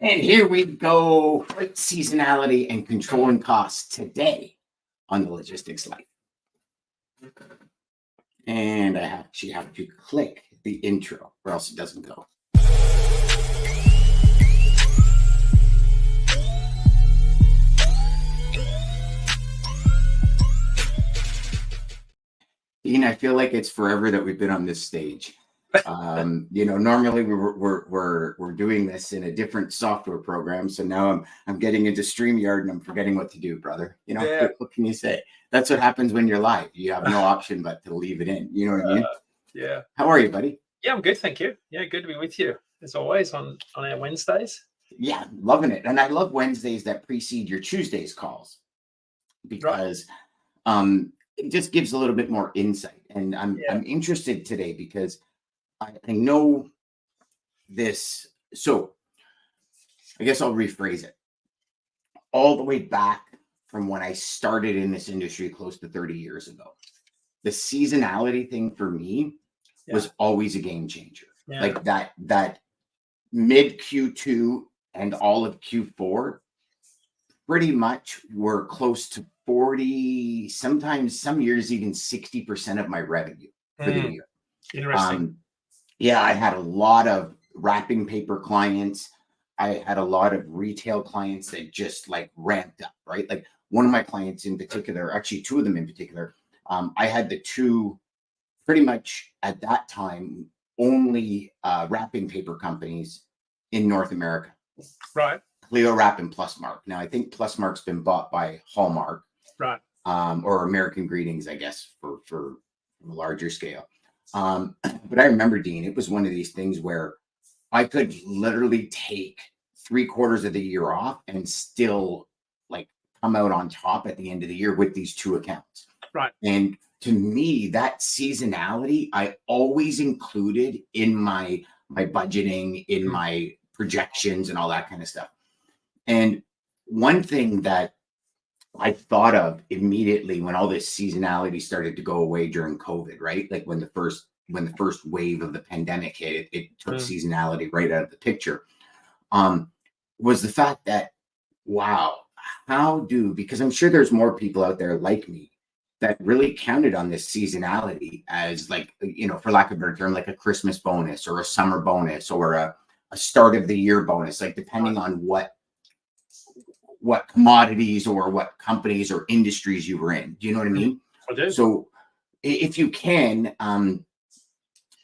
And here we go with seasonality and controlling costs today on the Logistics Life. And I actually have to click the intro or else it doesn't go. Dean, I feel like it's forever that we've been on this stage. Normally we're doing this in a different software program. So now I'm getting into StreamYard and I'm forgetting what to do, brother. What can you say? That's what happens when you're live. You have no option but to leave it in. You know what I mean? Yeah. How are you, buddy? Yeah, I'm good, thank you. Yeah, good to be with you as always on our Wednesdays. Yeah, loving it. And I love Wednesdays that precede your Tuesdays calls because it just gives a little bit more insight. And I'm interested today because I know this. So I guess I'll rephrase it. All the way back from when I started in this industry close to 30 years ago, the seasonality thing for me was always a game changer. Yeah. Like that mid Q2 and all of Q4 pretty much were close to 40, sometimes some years even 60% of my revenue for the year. Interesting. I had a lot of wrapping paper clients. I had a lot of retail clients that just like ramped up, right? Like one of my clients in particular, actually two of them in particular, I had the two pretty much at that time only wrapping paper companies in North America. Right. Clio Wrap and Plusmark. Now I think Plusmark's been bought by Hallmark. Right. Or American Greetings, I guess, for a larger scale. But I remember, Dean, it was one of these things where I could literally take 3/4 of the year off and still like come out on top at the end of the year with these two accounts. Right. And to me, that seasonality, I always included in my budgeting, in my projections and all that kind of stuff. And one thing that I thought of immediately when all this seasonality started to go away during COVID, right? Like when the first wave of the pandemic hit, it took seasonality right out of the picture. Was the fact that, wow, because I'm sure there's more people out there like me that really counted on this seasonality as like, for lack of a better term, like a Christmas bonus or a summer bonus or a start of the year bonus, like depending on what commodities or what companies or industries you were in. Do you know what I mean? I do. So if you can,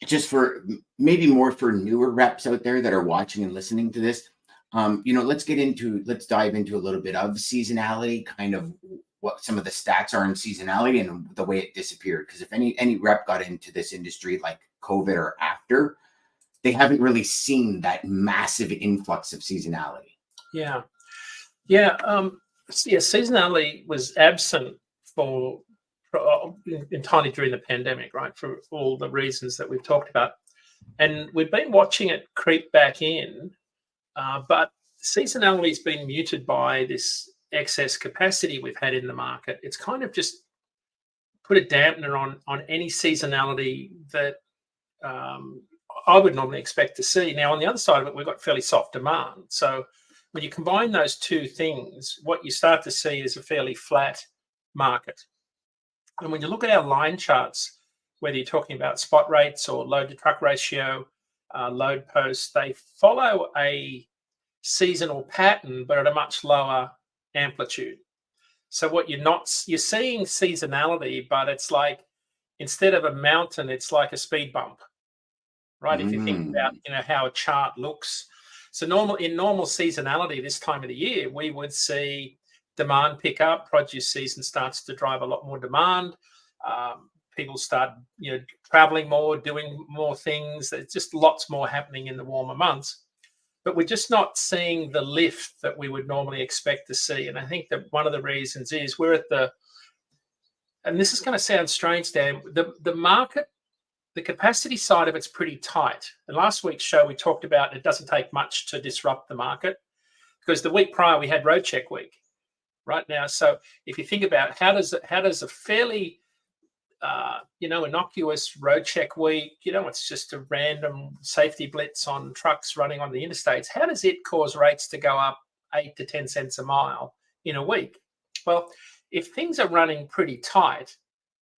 just for maybe more for newer reps out there that are watching and listening to this, let's dive into a little bit of seasonality, kind of what some of the stats are in seasonality and the way it disappeared. Because if any rep got into this industry like COVID or after, they haven't really seen that massive influx of seasonality. Yeah. Seasonality was absent for entirely during the pandemic, right? For all the reasons that we've talked about, and we've been watching it creep back in, but seasonality has been muted by this excess capacity we've had in the market. It's kind of just put a dampener on any seasonality that I would normally expect to see. Now, on the other side of it, we've got fairly soft demand. So when you combine those two things, what you start to see is a fairly flat market. And when you look at our line charts, whether you're talking about spot rates or load to truck ratio, load posts, they follow a seasonal pattern, but at a much lower amplitude. So what you're seeing seasonality, but it's like instead of a mountain, it's like a speed bump, right? If you think about how a chart looks. So in normal seasonality this time of the year, we would see demand pick up. Produce season starts to drive a lot more demand. People start traveling more, doing more things. There's just lots more happening in the warmer months. But we're just not seeing the lift that we would normally expect to see. And I think that one of the reasons is we're at and this is going to sound strange, Dan, the market, the capacity side of it's pretty tight. And last week's show, we talked about it doesn't take much to disrupt the market because the week prior we had road check week right now. So if you think about how does a fairly innocuous road check week, it's just a random safety blitz on trucks running on the interstates. How does it cause rates to go up 8 to 10 cents a mile in a week? Well, if things are running pretty tight,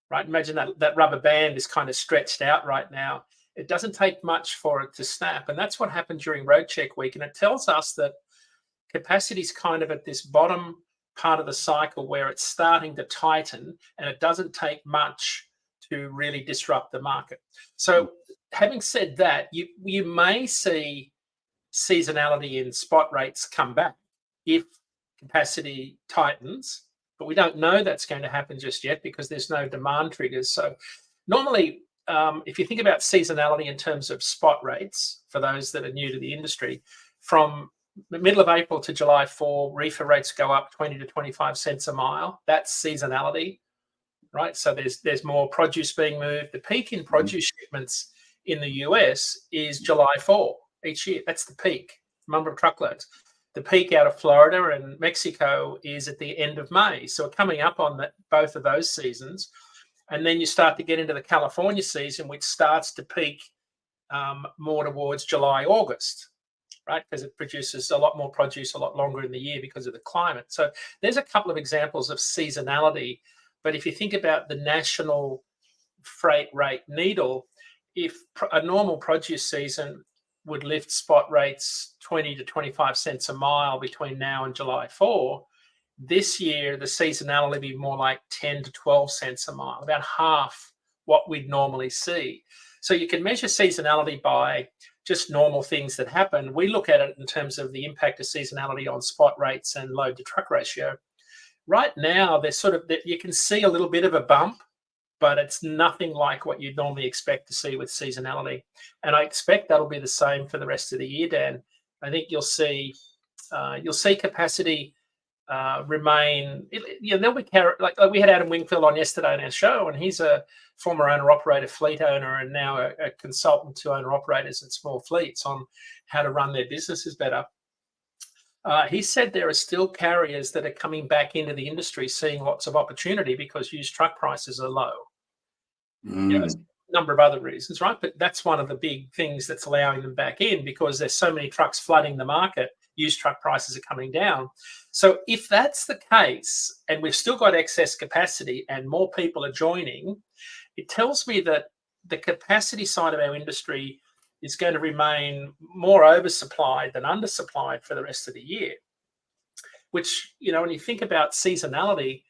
right? Imagine that rubber band is kind of stretched out right now. It doesn't take much for it to snap. And that's what happened during road check week. And it tells us that capacity is kind of at this bottom part of the cycle where it's starting to tighten, and it doesn't take much to really disrupt the market. So having said that, you may see seasonality in spot rates come back if capacity tightens, but we don't know that's going to happen just yet because there's no demand triggers. So normally, if you think about seasonality in terms of spot rates, for those that are new to the industry, from the middle of April to July 4, reefer rates go up 20 to 25 cents a mile. That's seasonality, right? So there's more produce being moved. The peak in produce shipments in the US is July 4 each year. That's the peak number of truckloads. The peak out of Florida and Mexico is at the end of May. So we're coming up on both of those seasons. And then you start to get into the California season, which starts to peak more towards July, August, right? Because it produces a lot more produce a lot longer in the year because of the climate. So there's a couple of examples of seasonality. But if you think about the national freight rate needle, if a normal produce season would lift spot rates 20 to 25 cents a mile between now and July 4, this year the seasonality would be more like 10 to 12 cents a mile, about half what we'd normally see. So you can measure seasonality by just normal things that happen. We look at it in terms of the impact of seasonality on spot rates and load to truck ratio. Right now, there's you can see a little bit of a bump, but it's nothing like what you'd normally expect to see with seasonality. And I expect that'll be the same for the rest of the year, Dan. I think you'll see capacity remain. There'll be like we had Adam Wingfield on yesterday on our show, and he's a former owner-operator, fleet owner, and now a consultant to owner-operators and small fleets on how to run their businesses better. He said there are still carriers that are coming back into the industry seeing lots of opportunity because used truck prices are low. There's a number of other reasons, right? But that's one of the big things that's allowing them back in because there's so many trucks flooding the market. Used truck prices are coming down. So if that's the case, and we've still got excess capacity and more people are joining, it tells me that the capacity side of our industry is going to remain more oversupplied than undersupplied for the rest of the year, which, when you think about seasonality,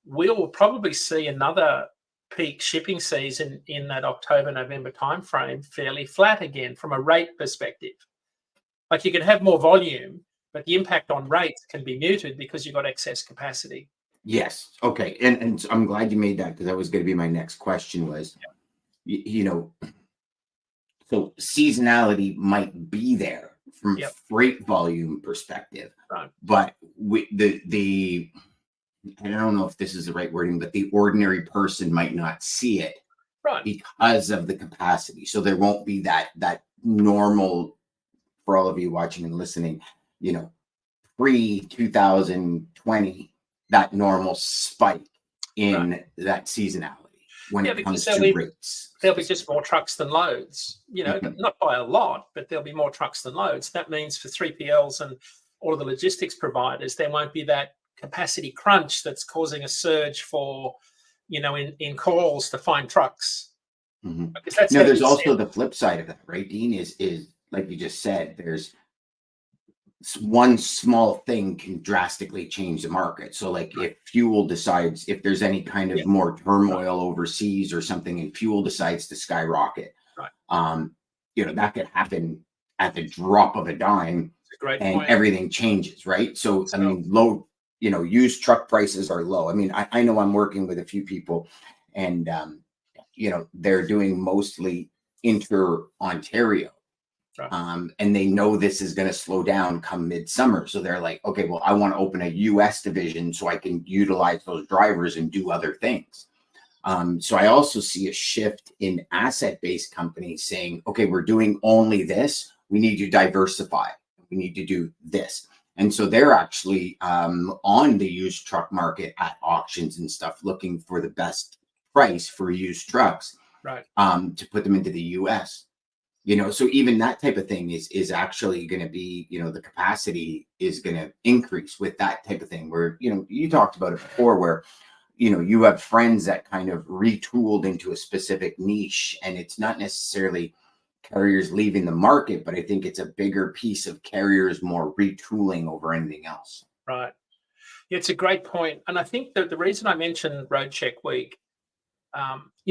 we'll probably see another peak shipping season in that October, November timeframe fairly flat again from a rate perspective. Like you can have more volume, but the impact on rates can be muted because you've got excess capacity. Yes. Okay. And I'm glad you made that because that was going to be my next question was, so seasonality might be there from freight volume perspective, right. But the I don't know if this is the right wording, but the ordinary person might not see it right. because of the capacity. So there won't be that normal, for all of you watching and listening, pre-2020, that normal spike in that seasonality when it comes to rates. There'll be just more trucks than loads, not by a lot, but there'll be more trucks than loads. That means for 3PLs and all of the logistics providers, there won't be that capacity crunch that's causing a surge for, in calls to find trucks. Mm-hmm. Now, there's also the flip side of that, right, Dean, is like you just said, there's one small thing can drastically change the market. So like if fuel decides, if there's any kind of more turmoil overseas or something and fuel decides to skyrocket, that could happen at the drop of a dime and everything changes, right? So, I mean, low, used truck prices are low. I mean, I know I'm working with a few people and, they're doing mostly inter-Ontario. And they know this is going to slow down come midsummer. So they're like, okay, well, I want to open a US division so I can utilize those drivers and do other things. So I also see a shift in asset-based companies saying, okay, we're doing only this. We need to diversify. We need to do this. And so they're actually on the used truck market at auctions and stuff, looking for the best price for used trucks, Right. to put them into the US. So even that type of thing is actually going to be, the capacity is going to increase with that type of thing, where, you talked about it before, where, you have friends that kind of retooled into a specific niche, and it's not necessarily carriers leaving the market, but I think it's a bigger piece of carriers more retooling over anything else. Right. Yeah, it's a great point. And I think that the reason I mentioned Road Check Week,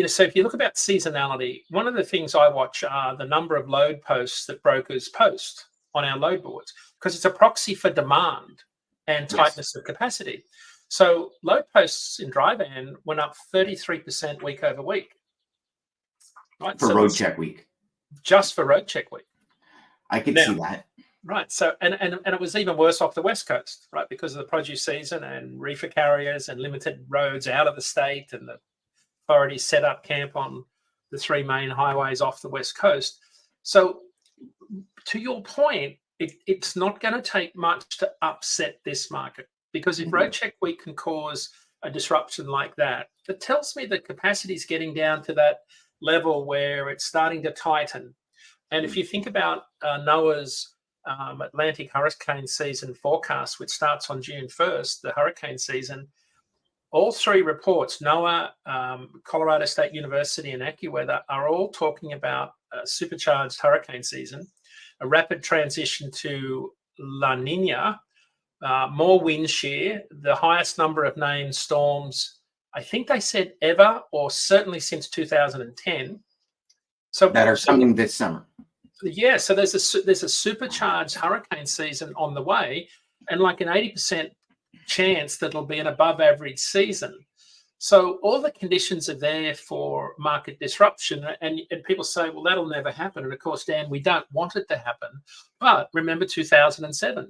so if you look about seasonality, one of the things I watch are the number of load posts that brokers post on our load boards, because it's a proxy for demand and tightness of capacity. So load posts in dry van went up 33% week over week. Right? For Road Check Week. Just for Road Check Week. I could see that. Right. So, and it was even worse off the West Coast, right? Because of the produce season and reefer carriers and limited roads out of the state, and the authorities set up camp on the 3 main highways off the West Coast. So to your point, it's not going to take much to upset this market, because if Road Check Week can cause a disruption like that, it tells me that capacity is getting down to that level where it's starting to tighten. And if you think about NOAA's Atlantic hurricane season forecast, which starts on June 1st, the hurricane season, all 3 reports, NOAA, Colorado State University, and AccuWeather, are all talking about a supercharged hurricane season, a rapid transition to La Nina, more wind shear, the highest number of named storms, I think they said ever, or certainly since 2010. So that are coming this summer. Yeah, so there's a supercharged hurricane season on the way, and like an 80% chance that it'll be an above average season. So all the conditions are there for market disruption, and people say, well, that'll never happen. And of course, Dan, we don't want it to happen. But remember 2017.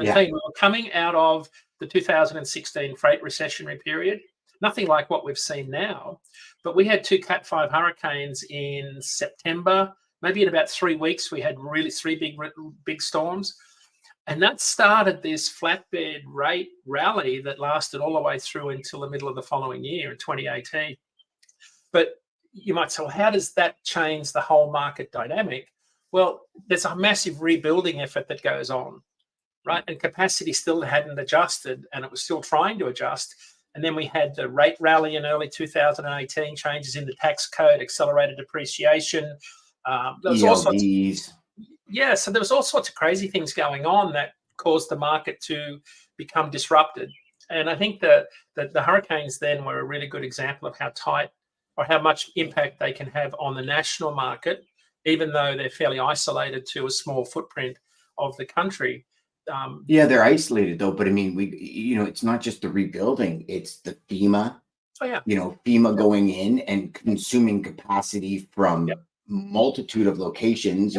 Yeah. We were coming out of the 2016 freight recessionary period. Nothing like what we've seen now. But we had 2 Cat 5 hurricanes in September. Maybe in about 3 weeks, we had really 3 big storms. And that started this flatbed rate rally that lasted all the way through until the middle of the following year in 2018. But you might say, well, how does that change the whole market dynamic? Well, there's a massive rebuilding effort that goes on, right? And capacity still hadn't adjusted, and it was still trying to adjust. And then we had the rate rally in early 2018, changes in the tax code, accelerated depreciation. There was ELDs. so there was all sorts of crazy things going on that caused the market to become disrupted. And I think that the hurricanes then were a really good example of how tight or how much impact they can have on the national market, even though they're fairly isolated to a small footprint of the country. They're isolated though, but I mean, it's not just the rebuilding; it's the FEMA. Oh yeah. FEMA going in and consuming capacity from multitude of locations.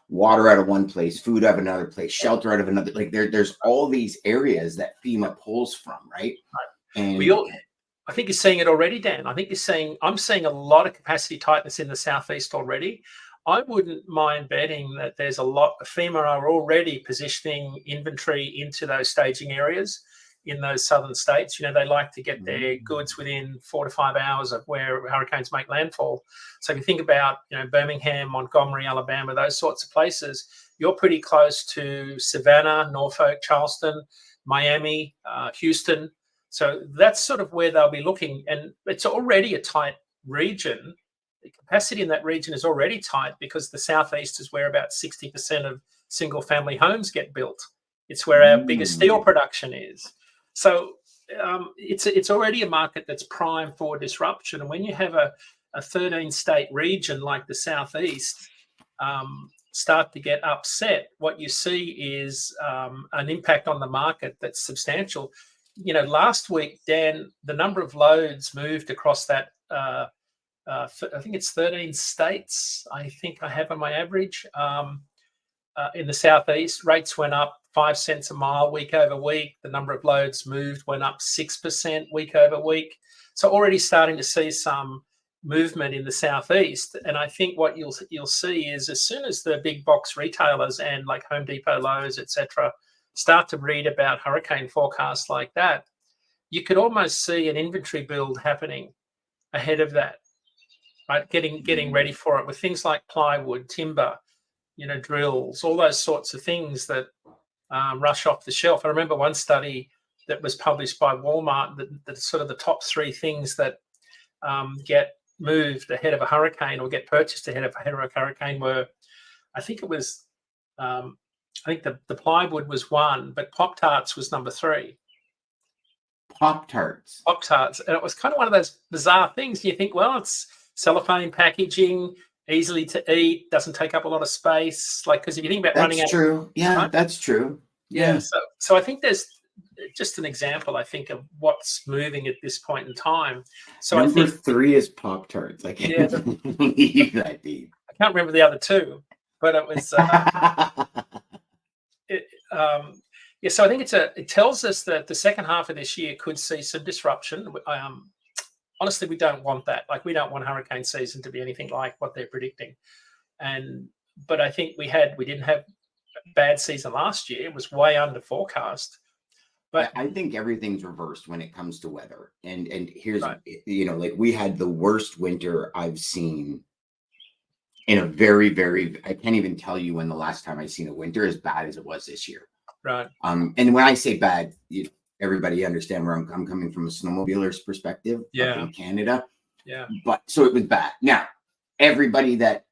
Water out of one place, food out of another place, shelter out of another. Like there's all these areas that FEMA pulls from, right? And I think you're seeing it already, Dan. I'm seeing a lot of capacity tightness in the southeast already. I wouldn't mind betting that there's a lot. FEMA are already positioning inventory into those staging areas in those southern states. They like to get their goods within 4 to 5 hours of where hurricanes make landfall. So if you think about, Birmingham, Montgomery, Alabama, those sorts of places, you're pretty close to Savannah, Norfolk, Charleston, Miami, Houston. So that's sort of where they'll be looking. And it's already a tight region. The capacity in that region is already tight because the southeast is where about 60% of single family homes get built. It's where our biggest steel production is. So it's already a market that's primed for disruption. And when you have a 13-state region like the southeast start to get upset, what you see is an impact on the market that's substantial. Last week, Dan, the number of loads moved across that I think it's 13 states, I think I have on my average. In the southeast, rates went up 5 cents a mile week over week. The number of loads moved went up 6% week over week. So already starting to see some movement in the southeast. And I think what you'll see is as soon as the big box retailers and like Home Depot, Lowe's, etc., start to read about hurricane forecasts like that, you could almost see an inventory build happening ahead of that, right? Getting ready for it with things like plywood, timber, drills, all those sorts of things that rush off the shelf. I remember one study that was published by Walmart that sort of the top 3 things that get moved ahead of a hurricane or get purchased ahead of a hurricane were, I think it was, I think the plywood was 1, but Pop-Tarts was number 3. Pop-Tarts. Pop-Tarts. And it was kind of one of those bizarre things. You think, well, it's cellophane packaging, easily to eat, doesn't take up a lot of space. Like, because if you think about running out. That's true. Yeah, right? That's true. Yeah. So I think there's just an example, I think, of what's moving at this point in time. So number I think 3 is Pop-Tarts. I can't believe that, Dave. I can't remember the other 2, but it was. So I think it tells us that the second half of this year could see some disruption. Honestly, we don't want that. Like, we don't want hurricane season to be anything like what they're predicting. But I think we didn't have a bad season last year. It was way under forecast. But I think everything's reversed when it comes to weather. And here's, like, we had the worst winter I've seen in a very, very, I can't even tell you when the last time I've seen a winter as bad as it was this year. Right. And when I say bad, everybody understand where I'm coming from a snowmobiler's perspective. Up in Canada. Yeah. But so it was bad. Now, everybody that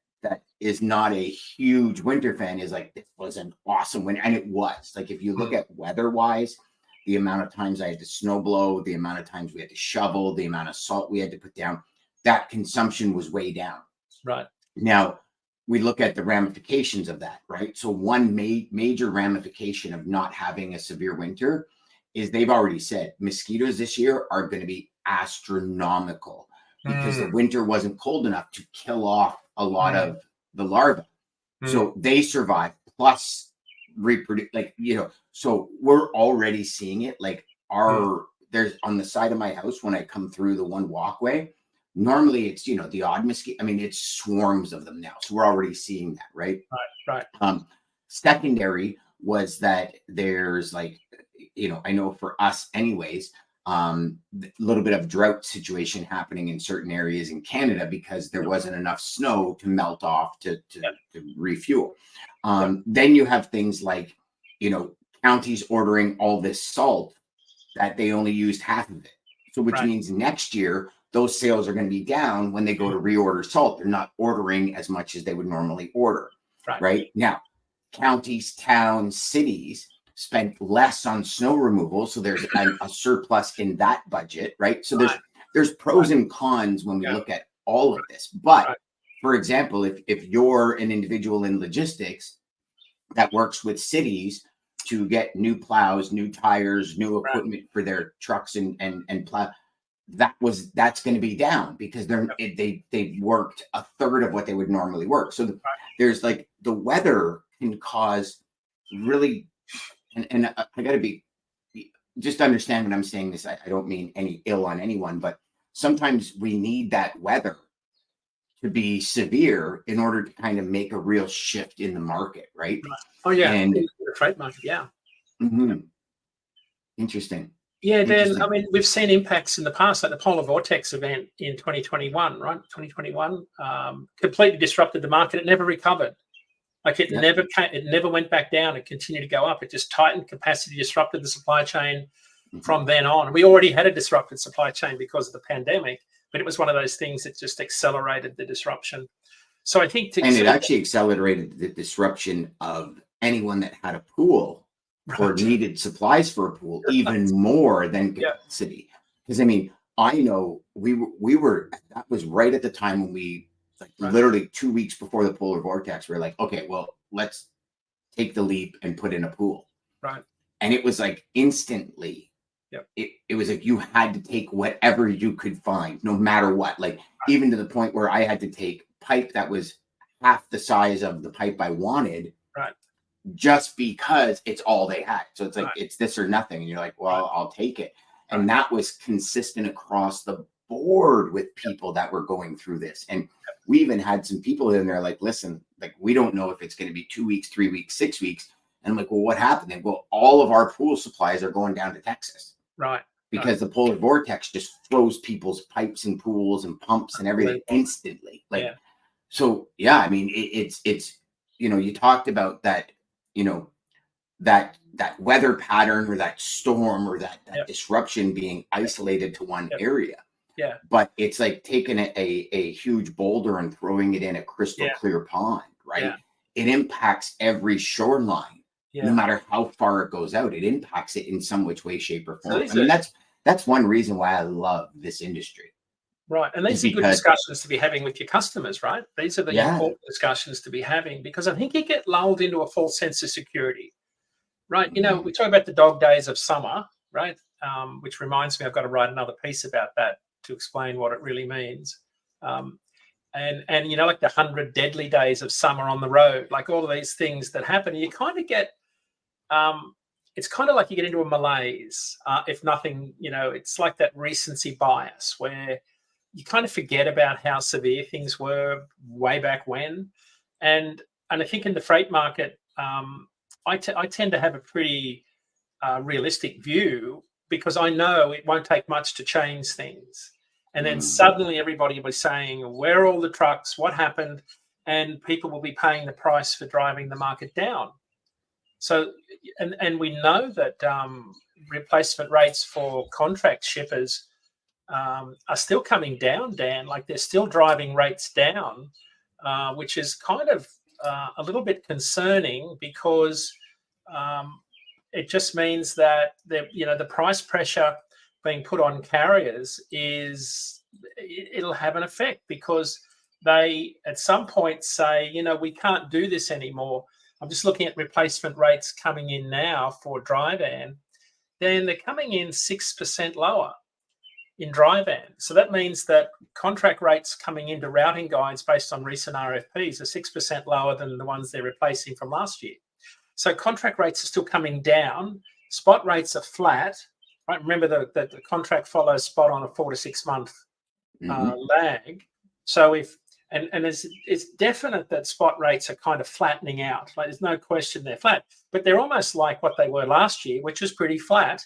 is not a huge winter fan is like, this was an awesome winter. And it was. Like, if you look at weather-wise, the amount of times I had to snow blow, the amount of times we had to shovel, the amount of salt we had to put down, that consumption was way down. Right. Now, we look at the ramifications of that, right? So one major ramification of not having a severe winter is they've already said mosquitoes this year are going to be astronomical because the winter wasn't cold enough to kill off a lot of the larvae. So they survive, plus reproduce, so we're already seeing it. Like, there's on the side of my house, when I come through the one walkway, normally it's, the odd mosquito. I mean, it's swarms of them now. So we're already seeing that, right? Right. Secondary was that there's, like, I know for us anyways, a little bit of drought situation happening in certain areas in Canada because there wasn't enough snow to melt off to refuel. Then you have things like, counties ordering all this salt that they only used half of it. So which means next year, those sales are going to be down when they go to reorder salt. They're not ordering as much as they would normally order. Right? Now, counties, towns, cities spent less on snow removal. So there's a surplus in that budget, right? So there's pros and cons when we look at all of this. But for example, if you're an individual in logistics that works with cities to get new plows, new tires, new equipment for their trucks and plow, that's going to be down because they worked a third of what they would normally work. So there's, like, the weather can cause really, and I got to be, just understand when I'm saying this, I don't mean any ill on anyone, but sometimes we need that weather to be severe in order to kind of make a real shift in the market, right? Oh yeah, and the trade market, Interesting. Yeah, then I mean, we've seen impacts in the past, like the polar vortex event in 2021, right? 2021 completely disrupted the market. It never recovered. Like, it never went back down. It continued to go up. It just tightened capacity, disrupted the supply chain from then on. We already had a disrupted supply chain because of the pandemic, but it was one of those things that just accelerated the disruption. So I think it actually accelerated the disruption of anyone that had a pool or needed supplies for a pool even more than capacity. Because I mean, I know we were that was right at the time when we, like, literally 2 weeks before the polar vortex, we were like, okay, well, let's take the leap and put in a pool. Right. And it was like instantly, it was like you had to take whatever you could find, no matter what. Like, even to the point where I had to take pipe that was half the size of the pipe I wanted. Right. Just because it's all they had. So it's like, it's this or nothing. And you're like, well, I'll take it. And that was consistent across the board with people that were going through this. And we even had some people in there like, listen, like, we don't know if it's going to be 2 weeks, 3 weeks, 6 weeks. And I'm like, well, what happened? And well, all of our pool supplies are going down to Texas. Right. because the polar vortex just throws people's pipes and pools and pumps and everything instantly. Like, so yeah, I mean, it's you talked about that, that weather pattern or that storm or that disruption being isolated to one area. Yeah. But it's like taking a huge boulder and throwing it in a crystal clear pond, right? Yeah. It impacts every shoreline, no matter how far it goes out. It impacts it in some which way, shape, or form. I mean, that's one reason why I love this industry. Right. And these are good discussions to be having with your customers, right? These are the important discussions to be having, because I think you get lulled into a false sense of security, right? We talk about the dog days of summer, right? Which reminds me, I've got to write another piece about that to explain what it really means. And like the 100 deadly days of summer on the road, like all of these things that happen, you kind of get, it's kind of like you get into a malaise, if nothing, it's like that recency bias where you kind of forget about how severe things were way back when. And I think in the freight market, I tend to have a pretty realistic view, because I know it won't take much to change things. And then suddenly everybody will be saying, where are all the trucks? What happened? And people will be paying the price for driving the market down. So, and we know that replacement rates for contract shippers are still coming down, Dan. Like, they're still driving rates down, which is kind of a little bit concerning, because it just means that the price pressure being put on carriers it'll have an effect, because they at some point say, we can't do this anymore. I'm just looking at replacement rates coming in now for dry van. Then they're coming in 6% lower in dry van. So that means that contract rates coming into routing guides based on recent RFPs are 6% lower than the ones they're replacing from last year. So contract rates are still coming down. Spot rates are flat. Right? Remember that the contract follows spot on a 4 to 6 month lag. So it's definite that spot rates are kind of flattening out. Like, there's no question they're flat, but they're almost like what they were last year, which was pretty flat.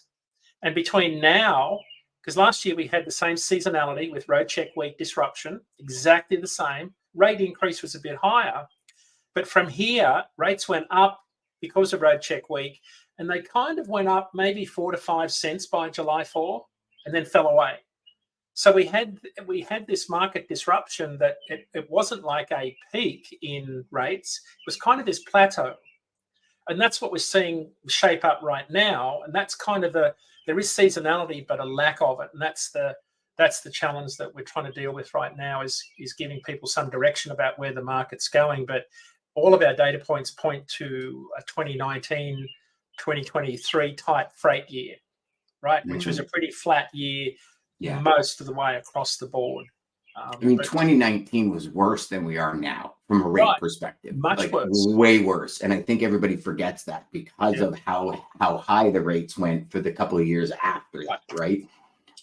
And between now, because last year we had the same seasonality with road check week disruption, exactly the same. Rate increase was a bit higher, but from here, rates went up because of road check week, and they kind of went up maybe 4 to 5 cents by July 4, and then fell away. So we had this market disruption that it wasn't like a peak in rates. It was kind of this plateau. And that's what we're seeing shape up right now. And that's kind of there is seasonality, but a lack of it. And that's the challenge that we're trying to deal with right now, is giving people some direction about where the market's going. But all of our data points point to a 2019, 2023 type freight year, right? Which was a pretty flat year most of the way across the board. I mean, 2019 was worse than we are now from a rate perspective. Much worse. Way worse. And I think everybody forgets that because of how high the rates went for the couple of years after that, right?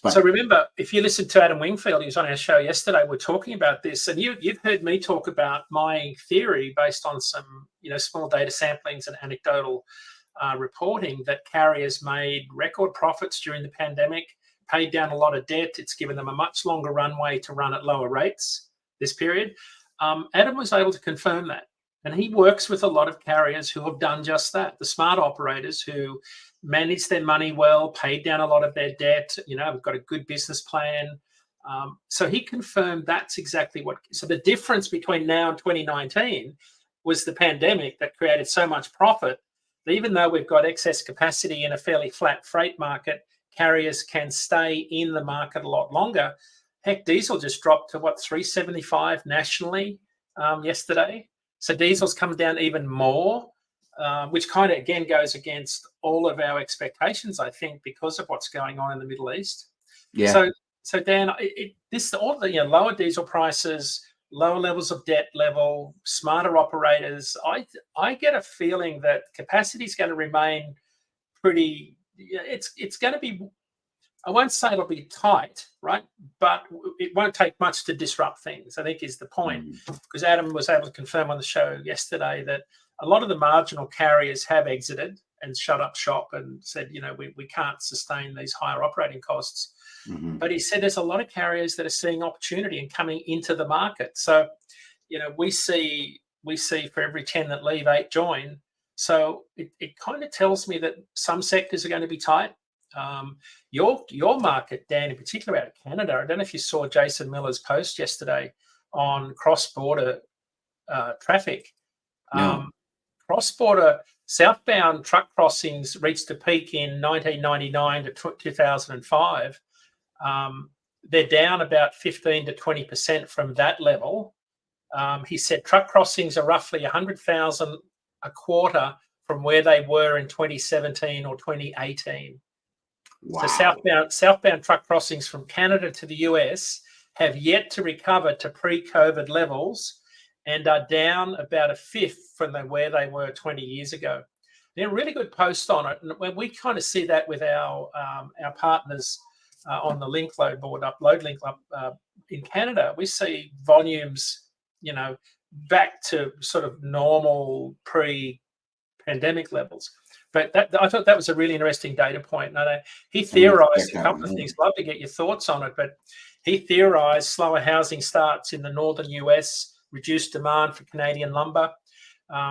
But, so remember, if you listened to Adam Wingfield, he was on our show yesterday, we're talking about this, and you've heard me talk about my theory based on some small data samplings and anecdotal reporting, that carriers made record profits during the pandemic, paid down a lot of debt. It's given them a much longer runway to run at lower rates this period. Adam was able to confirm that. And he works with a lot of carriers who have done just that. The smart operators who managed their money well, paid down a lot of their debt, have got a good business plan. So he confirmed that's exactly what. So the difference between now and 2019 was the pandemic that created so much profit that even though we've got excess capacity in a fairly flat freight market, carriers can stay in the market a lot longer. Heck, diesel just dropped to $3.75 nationally yesterday. So diesel's come down even more, which kind of again goes against all of our expectations, I think, because of what's going on in the Middle East. Yeah. So Dan, all the lower diesel prices, lower levels of debt level, smarter operators. I get a feeling that capacity is going to remain pretty. It's going to be, I won't say it'll be tight, right? But it won't take much to disrupt things, I think is the point. Because Adam was able to confirm on the show yesterday that a lot of the marginal carriers have exited and shut up shop and said, we can't sustain these higher operating costs. Mm-hmm. But he said there's a lot of carriers that are seeing opportunity and coming into the market. So, we see for every 10 that leave, 8 join. So it kind of tells me that some sectors are going to be tight. Your market, Dan, in particular out of Canada, I don't know if you saw Jason Miller's post yesterday on cross-border traffic. No. Cross-border southbound truck crossings reached a peak in 1999 to 2005. They're down about 15 to 20% from that level. He said truck crossings are roughly 100,000 a quarter from where they were in 2017 or 2018. Wow. So southbound truck crossings from Canada to the US have yet to recover to pre-COVID levels and are down about a fifth from where they were 20 years ago. They're a really good post on it. And when we kind of see that with our partners on the link load board, upload link up in Canada, we see volumes, back to sort of normal pre-pandemic levels. But I thought that was a really interesting data point. And he theorized a couple of things. Love to get your thoughts on it, but he theorized slower housing starts in the northern US, reduced demand for Canadian lumber,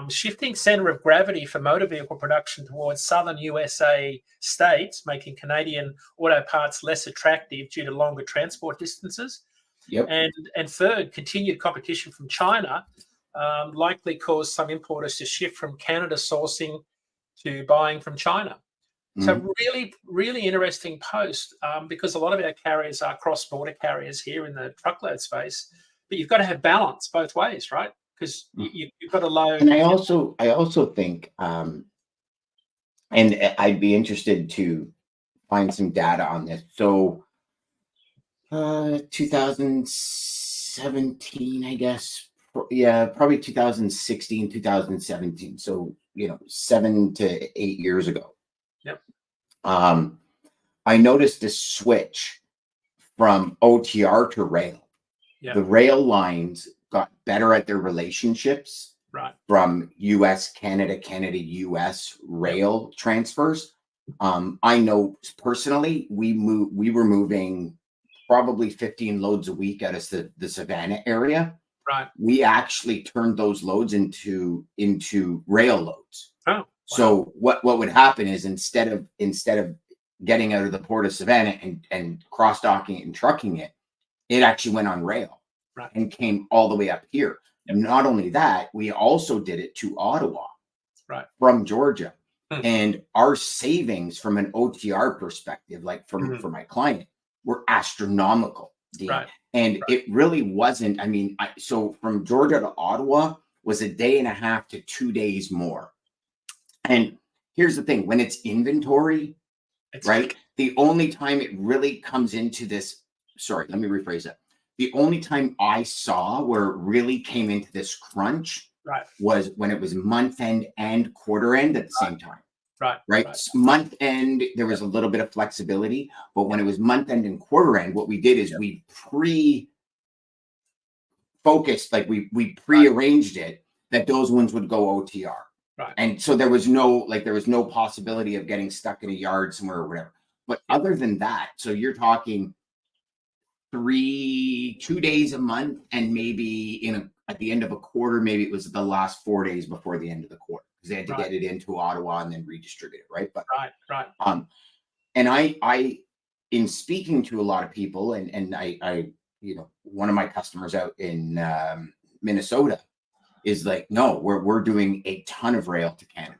shifting center of gravity for motor vehicle production towards southern USA states, making Canadian auto parts less attractive due to longer transport distances. Yep. And third, continued competition from China likely caused some importers to shift from Canada sourcing to buying from China. Mm-hmm. So really, really interesting post because a lot of our carriers are cross-border carriers here in the truckload space, but you've got to have balance both ways, right? Because you've got to load. And I also think, and I'd be interested to find some data on this. So 2017, I guess. Yeah, probably 2016, 2017. So, 7 to 8 years ago. Yep. I noticed a switch from OTR to rail. Yep. The rail lines got better at their relationships from US, Canada, US rail transfers. I know personally, we were moving probably 15 loads a week out of the Savannah area. Right. We actually turned those loads into rail loads. Oh, wow. So what would happen is instead of getting out of the port of Savannah and cross-docking it and trucking it, it actually went on rail and came all the way up here. Yep. Not only that, we also did it to Ottawa from Georgia. And our savings from an OTR perspective, like for my client, were astronomical. And it really wasn't, so from Georgia to Ottawa was a day and a half to 2 days more. And here's the thing, when it's inventory, the only time it really comes into this, sorry, let me rephrase that. The only time I saw where it really came into this crunch was when it was month end and quarter end at the same time. Right. Month end, there was a little bit of flexibility, but when it was month end and quarter end, what we did is we pre-focused, like we pre-arranged it that those ones would go OTR. And so there was no possibility of getting stuck in a yard somewhere or whatever. But other than that, so you're talking 2 days a month, and maybe at the end of a quarter, maybe it was the last 4 days before the end of the quarter, because they had to get it into Ottawa and then redistribute it, right? But and I in speaking to a lot of people, and I one of my customers out in Minnesota is like, no, we're doing a ton of rail to Canada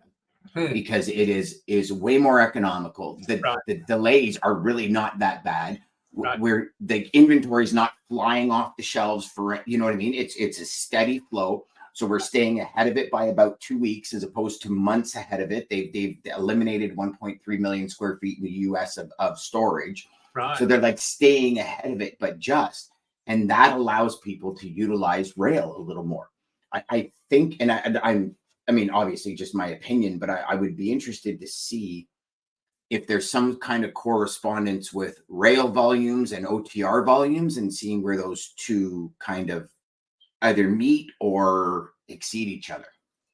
because it is way more economical. The delays are really not that bad. Where the inventory is not flying off the shelves for, you know what I mean? It's a steady flow. So we're staying ahead of it by about 2 weeks as opposed to months ahead of it. They've eliminated 1.3 million square feet in the US of storage. So they're like staying ahead of it, and that allows people to utilize rail a little more. I think, and I mean, obviously just my opinion, but I would be interested to see if there's some kind of correspondence with rail volumes and OTR volumes, and seeing where those two kind of either meet or exceed each other.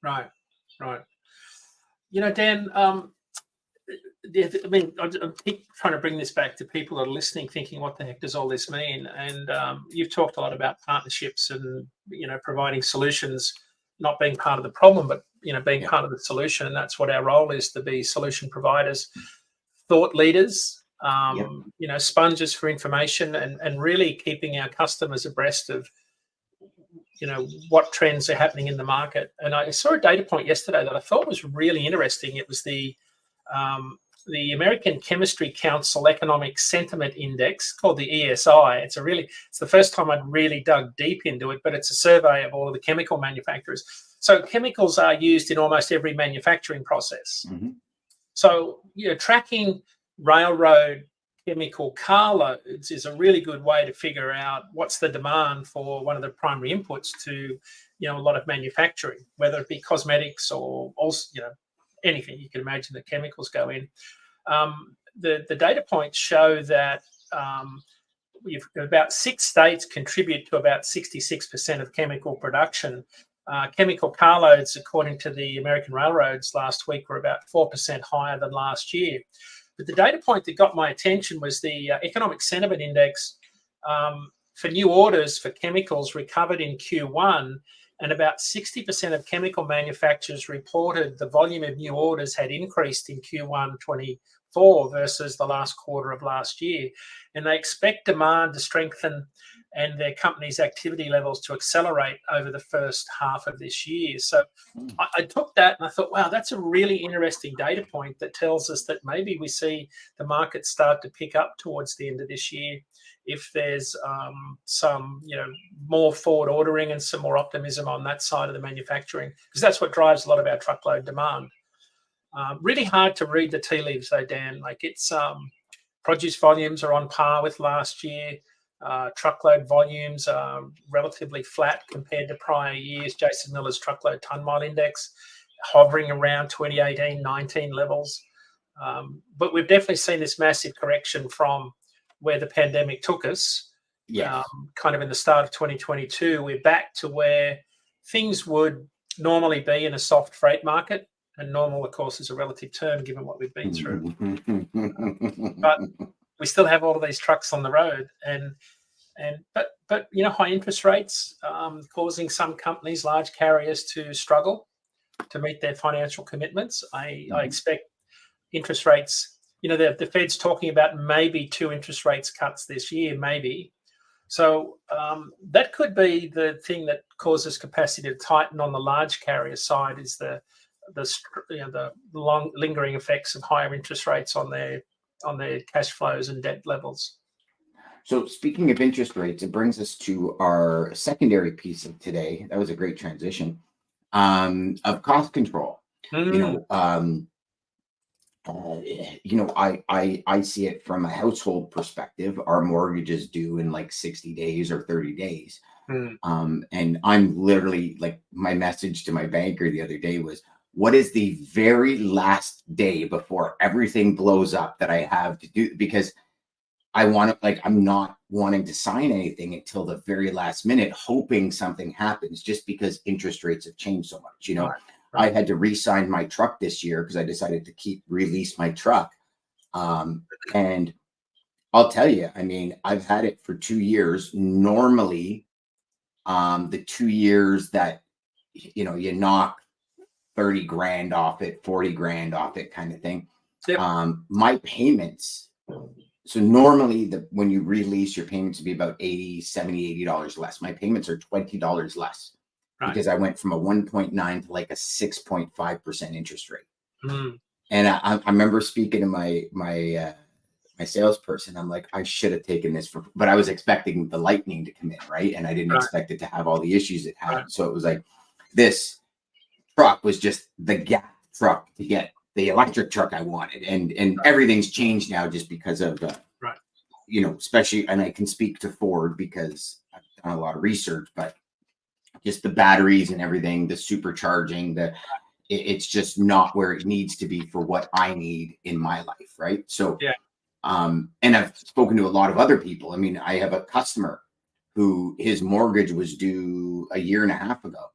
Right. Dan, I mean, I keep trying to bring this back to people that are listening, thinking, what the heck does all this mean? And you've talked a lot about partnerships and, providing solutions, not being part of the problem, but, being part of the solution. And that's what our role is, to be solution providers, thought leaders, sponges for information, and really keeping our customers abreast of, what trends are happening in the market. And I saw a data point yesterday that I thought was really interesting. It was the American Chemistry Council Economic Sentiment Index, called the ESI. It's the first time I'd really dug deep into it, but it's a survey of all of the chemical manufacturers. So chemicals are used in almost every manufacturing process. Mm-hmm. So, tracking railroad chemical carloads is a really good way to figure out what's the demand for one of the primary inputs to, a lot of manufacturing, whether it be cosmetics or also, anything you can imagine that chemicals go in. The data points show that about 6 states contribute to about 66% of chemical production. Chemical carloads, according to the American railroads last week, were about 4% higher than last year. But the data point that got my attention was the Economic Sentiment Index for new orders for chemicals recovered in Q1, and about 60% of chemical manufacturers reported the volume of new orders had increased in Q1 24 versus the last quarter of last year. And they expect demand to strengthen and their company's activity levels to accelerate over the first half of this year. So I took that and I thought, wow, that's a really interesting data point that tells us that maybe we see the market start to pick up towards the end of this year, if there's some, more forward ordering and some more optimism on that side of the manufacturing, because that's what drives a lot of our truckload demand. Really hard to read the tea leaves though, Dan. Like, it's produce volumes are on par with last year. Truckload volumes are relatively flat compared to prior years. Jason Miller's truckload ton mile index hovering around 2018-19 levels. But we've definitely seen this massive correction from where the pandemic took us. Yes. Kind of in the start of 2022, we're back to where things would normally be in a soft freight market. And normal, of course, is a relative term given what we've been through. But we still have all of these trucks on the road, but high interest rates causing some companies, large carriers, to struggle to meet their financial commitments. I expect interest rates. The Fed's talking about maybe 2 interest rates cuts this year, maybe. So that could be the thing that causes capacity to tighten on the large carrier side, is the long lingering effects of higher interest rates on their cash flows and debt levels. So speaking of interest rates, it brings us to our secondary piece of today. That was a great transition, of cost control. I see it from a household perspective. Our mortgage is due in like 60 days or 30 days. And I'm literally, like, my message to my banker the other day was, what is the very last day before everything blows up that I have to do? Because I'm not wanting to sign anything until the very last minute, hoping something happens, just because interest rates have changed so much. Right. I had to re-sign my truck this year because I decided to release my truck. And I'll tell you, I mean, I've had it for 2 years. Normally, the 2 years that, you knock 30 grand off it, 40 grand off it, kind of thing. Yep. My payments. So normally when you release, your payments would be about $80, $70, $80 less. My payments are $20 less, right, because I went from a 1.9 to like a 6.5% interest rate. And I remember speaking to my salesperson. I'm like, I should have taken this but I was expecting the lightning to come in, right? And I didn't expect it to have all the issues it had. Right. So it was like, this truck was just the gap truck to get the electric truck I wanted, and everything's changed now just because of especially, and I can speak to Ford because I've done a lot of research, but just the batteries and everything, the supercharging, it's just not where it needs to be for what I need in my life, right? So and I've spoken to a lot of other people. I mean, I have a customer who his mortgage was due a year and a half ago,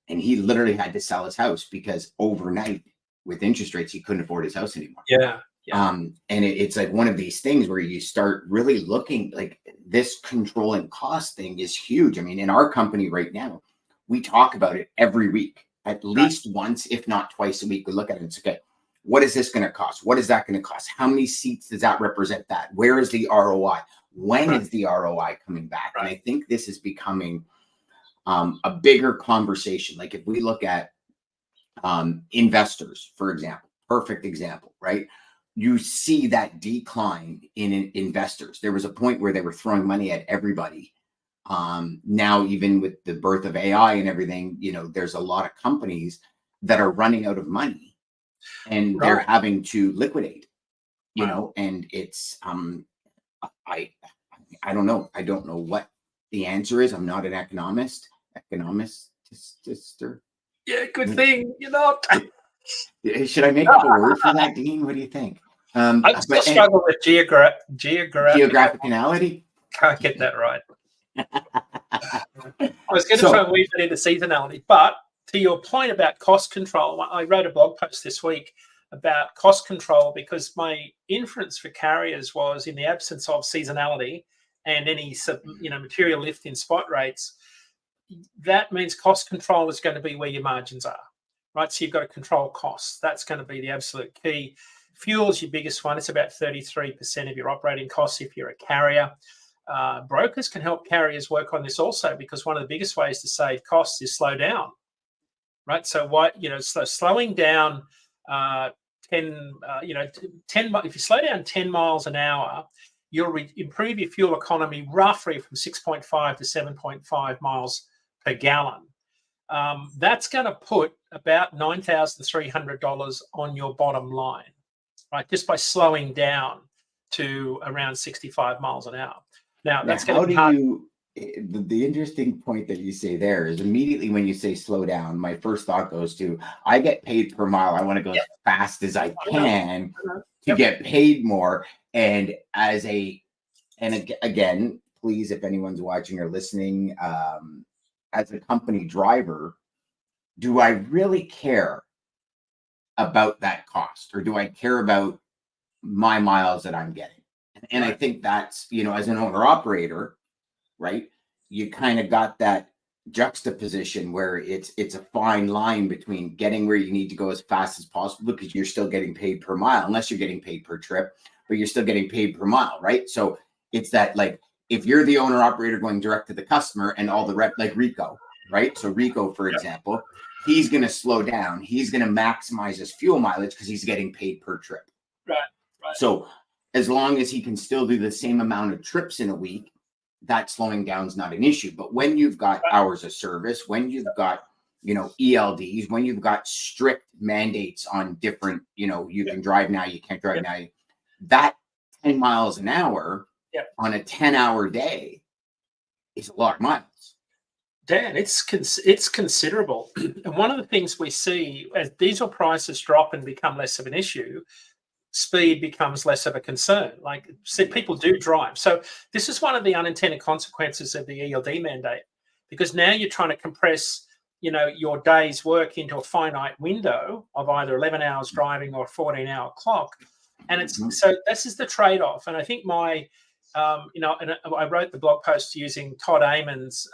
and he literally had to sell his house because overnight with interest rates, he couldn't afford his house anymore. Yeah. And it's like one of these things where you start really looking like this controlling cost thing is huge. I mean, in our company right now, we talk about it every week, at least once, if not twice a week. We look at it and say, okay, what is this going to cost? What is that going to cost? How many seats does that represent that? Where is the ROI? When is the ROI coming back? And I think this is becoming a bigger conversation. Like if we look at investors, for example, perfect example, right? You see that decline in investors. There was a point where they were throwing money at everybody. Now, even with the birth of AI and everything, you know, there's a lot of companies that are running out of money and they're having to liquidate, you know, and it's, I don't know. I don't know what the answer is. I'm not an economist. Yeah, good thing you're not. Should I make up a word for that, Dean? What do you think? I still struggle with geographicality. Can't get that right. I was going to try and weave it into seasonality, but to your point about cost control, I wrote a blog post this week about cost control because my inference for carriers was in the absence of seasonality and any material lift in spot rates, that means cost control is going to be where your margins are, right? So you've got to control costs. That's going to be the absolute key. Fuel's your biggest one. It's about 33% of your operating costs if you're a carrier. Brokers can help carriers work on this also because one of the biggest ways to save costs is slow down, right? So slowing down 10, if you slow down 10 miles an hour, you'll improve your fuel economy roughly from 6.5 to 7.5 miles per gallon. That's going to put about $9,300 on your bottom line, right? Just by slowing down to around 65 miles an hour. Now that's going to be hard. The interesting point that you say there is immediately when you say slow down, my first thought goes to, I get paid per mile. I want to go as fast as I can to get paid more. And again, please, if anyone's watching or listening, as a company driver, do I really care about that cost, or do I care about my miles that I'm getting? And I think that's, as an owner operator, right, you kind of got that juxtaposition where it's a fine line between getting where you need to go as fast as possible because you're still getting paid per mile, unless you're getting paid per trip, but you're still getting paid per mile, right? So it's that, like, if you're the owner operator going direct to the customer and all the rep, like Rico, right? So Rico, for example, he's going to slow down. He's going to maximize his fuel mileage because he's getting paid per trip. Right. So as long as he can still do the same amount of trips in a week, that slowing down is not an issue. But when you've got hours of service, when you've got, ELDs, when you've got strict mandates on different, you can drive now, you can't drive now, that 10 miles an hour on a 10-hour day is a lot of miles. Dan, it's considerable. And one of the things we see as diesel prices drop and become less of an issue, speed becomes less of a concern. Like, people do drive. So this is one of the unintended consequences of the ELD mandate, because now you're trying to compress, your day's work into a finite window of either 11 hours driving or a 14-hour clock. And it's so this is the trade-off. And I think and I wrote the blog post using Todd Amon's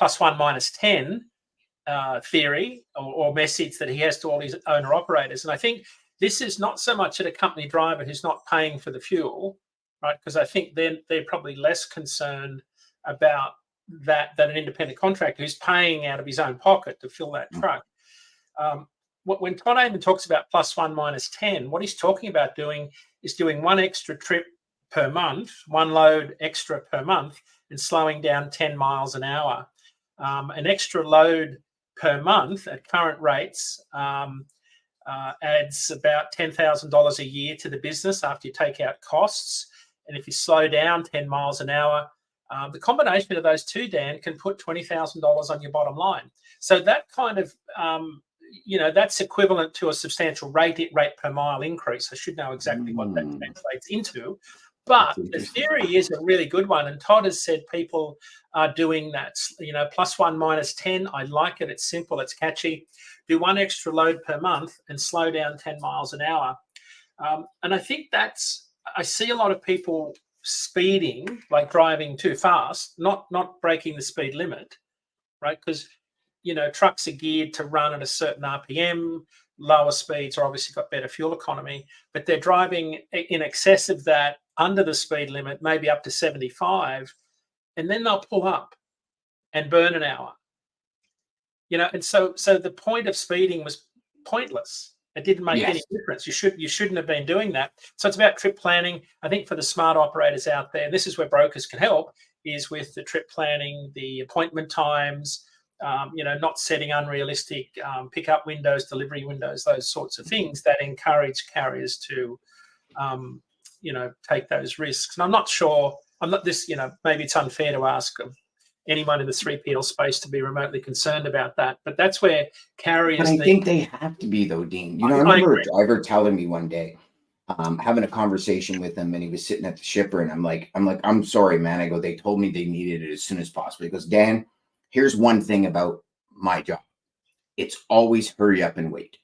+1 - 10 theory or message that he has to all his owner operators. And I think this is not so much at a company driver who's not paying for the fuel, right? Because I think they're probably less concerned about that than an independent contractor who's paying out of his own pocket to fill that truck. When Todd Amon talks about +1 - 10, what he's talking about doing is doing one extra trip per month, one load extra per month, and slowing down 10 miles an hour. An extra load per month at current rates adds about $10,000 a year to the business after you take out costs. And if you slow down 10 miles an hour, the combination of those two, Dan, can put $20,000 on your bottom line. So that kind of, that's equivalent to a substantial rate per mile increase. I should know exactly what that translates into. But the theory is a really good one. And Todd has said people are doing that, +1, -10. I like it. It's simple. It's catchy. Do one extra load per month and slow down 10 miles an hour. And I think I see a lot of people speeding, like driving too fast, not breaking the speed limit, right? Because, trucks are geared to run at a certain RPM. Lower speeds are obviously got better fuel economy, but they're driving in excess of that, under the speed limit, maybe up to 75, and then they'll pull up and burn an hour. And so the point of speeding was pointless. It didn't make any difference. You shouldn't have been doing that. So it's about trip planning. I think for the smart operators out there, and this is where brokers can help, is with the trip planning, the appointment times, not setting unrealistic pickup windows, delivery windows, those sorts of things that encourage carriers to, take those risks. And I'm not sure, maybe it's unfair to ask of anyone in the 3PL space to be remotely concerned about that. But that's where carriers. But I think they have to be, though, Dean. I remember a driver telling me one day, having a conversation with him, and he was sitting at the shipper, and I'm like, I'm sorry, man. I go, they told me they needed it as soon as possible. He goes, Dan, here's one thing about my job. It's always hurry up and wait.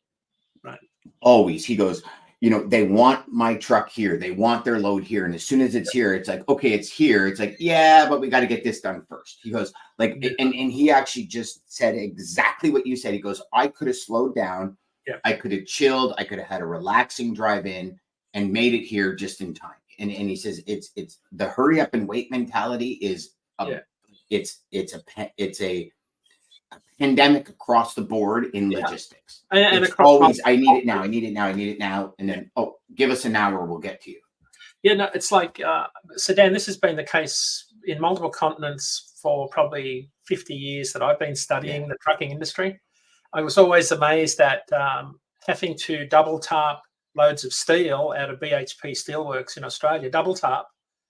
Right. Always. He goes, they want my truck here. They want their load here. And as soon as it's here, it's like, okay, it's here. It's like, yeah, but we got to get this done first. He goes, and he actually just said exactly what you said. He goes, I could have slowed down. Yeah. I could have chilled. I could have had a relaxing drive in and made it here just in time. And he says, it's the hurry up and wait mentality is, it's a pandemic across the board in logistics. And it's always, I need it now. I need it now. I need it now. And then, give us an hour. We'll get to you. Yeah, no, it's like, so Dan, this has been the case in multiple continents for probably 50 years that I've been studying the trucking industry. I was always amazed at having to double tarp loads of steel out of BHP Steelworks in Australia, double tarp,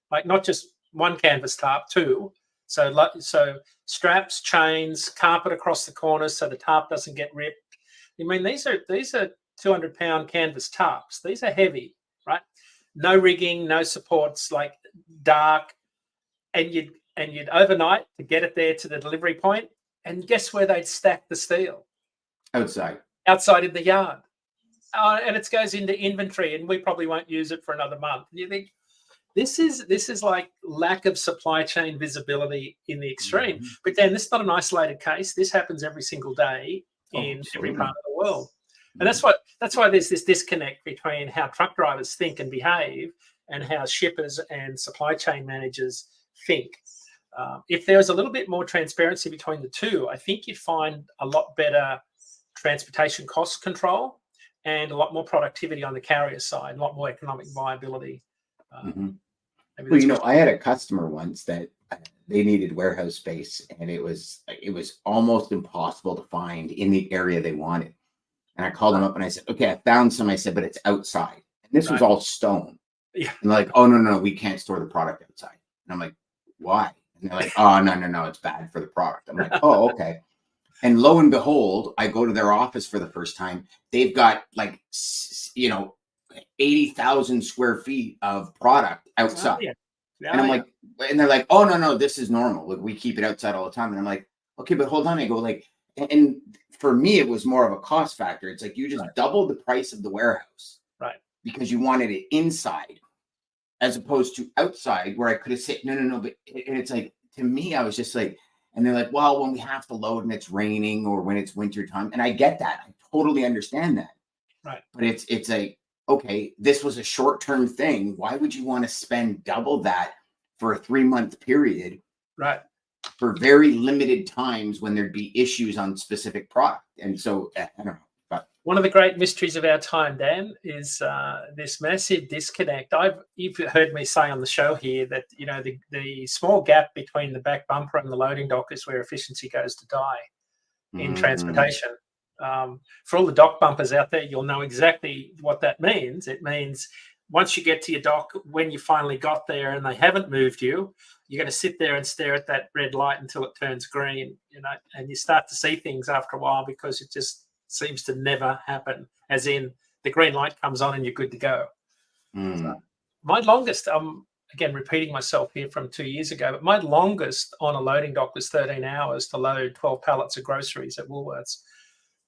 like not just one canvas tarp, two. So straps, chains, carpet across the corners so the tarp doesn't get ripped. I mean, these are 200-pound canvas tarps. These are heavy, right? No rigging, no supports, like dark, and you'd overnight to get it there to the delivery point. And guess where they'd stack the steel? Outside in the yard. And it goes into inventory, and we probably won't use it for another month. You think this is like lack of supply chain visibility in the extreme. Mm-hmm. But then this is not an isolated case. This happens every single day in every part of the world. And that's why there's this disconnect between how truck drivers think and behave and how shippers and supply chain managers think. If there was a little bit more transparency between the two, I think you'd find a lot better transportation cost control and a lot more productivity on the carrier side, a lot more economic viability. Well, I had a customer once that they needed warehouse space, and it was almost impossible to find in the area they wanted. And I called them up and I said, okay, I found some. I said, but it's outside. And this was all stone. Yeah. And they're like, oh, no, we can't store the product outside. And I'm like, why? And they're like, oh, no, it's bad for the product. I'm like, oh, okay. And lo and behold, I go to their office for the first time. They've got 80,000 square feet of product outside. Oh, yeah. And I'm like, and they're like, oh, no, this is normal. Like, we keep it outside all the time. And I'm like, okay, but hold on. I go and for me, it was more of a cost factor. It's like you just doubled the price of the warehouse, right? Because you wanted it inside as opposed to outside where I could have said, no. But and it's like, to me, I was just like, and they're like, well, when we have to load and it's raining or when it's winter time. And I get that. I totally understand that. Right. But it's like, okay, this was a short-term thing. Why would you want to spend double that for a 3-month period? Right. For very limited times when there'd be issues on specific product. And so, I don't know. But one of the great mysteries of our time, Dan, is this massive disconnect. You've heard me say on the show here that, the small gap between the back bumper and the loading dock is where efficiency goes to die in transportation. For all the dock bumpers out there, you'll know exactly what that means. It means once you get to your dock, when you finally got there and they haven't moved you, you're going to sit there and stare at that red light until it turns green, and you start to see things after a while because it just seems to never happen, as in the green light comes on and you're good to go. So my longest, again, repeating myself here from 2 years ago, but my longest on a loading dock was 13 hours to load 12 pallets of groceries at Woolworths.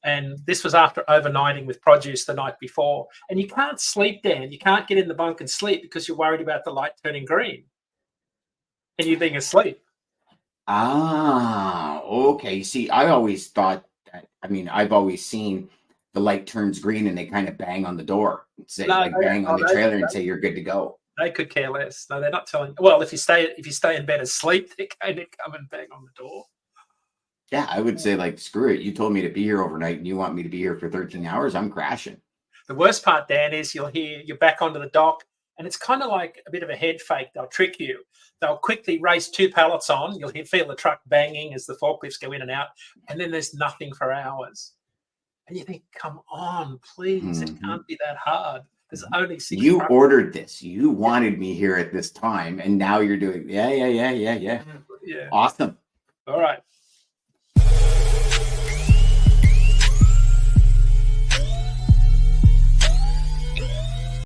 And this was after overnighting with produce the night before. And you can't sleep, Dan. You can't get in the bunk and sleep because you're worried about the light turning green and you being asleep. Ah, okay. See, I always thought that, I mean, I've always seen the light turns green and they kind of bang on the door and say, like bang on the trailer and say, you're good to go. They could care less. No, they're not telling. Well, if you stay in bed asleep, they're going to come and bang on the door. Yeah, I would say, like, screw it. You told me to be here overnight and you want me to be here for 13 hours. I'm crashing. The worst part, Dan, is you'll hear you're back onto the dock and it's kind of like a bit of a head fake. They'll trick you. They'll quickly race 2 pallets on. You'll feel the truck banging as the forklifts go in and out. And then there's nothing for hours. And you think, come on, please. It can't be that hard. There's only 6 You trucks. ordered this. You wanted me here at this time. And now you're doing, yeah. Yeah. Awesome. All right.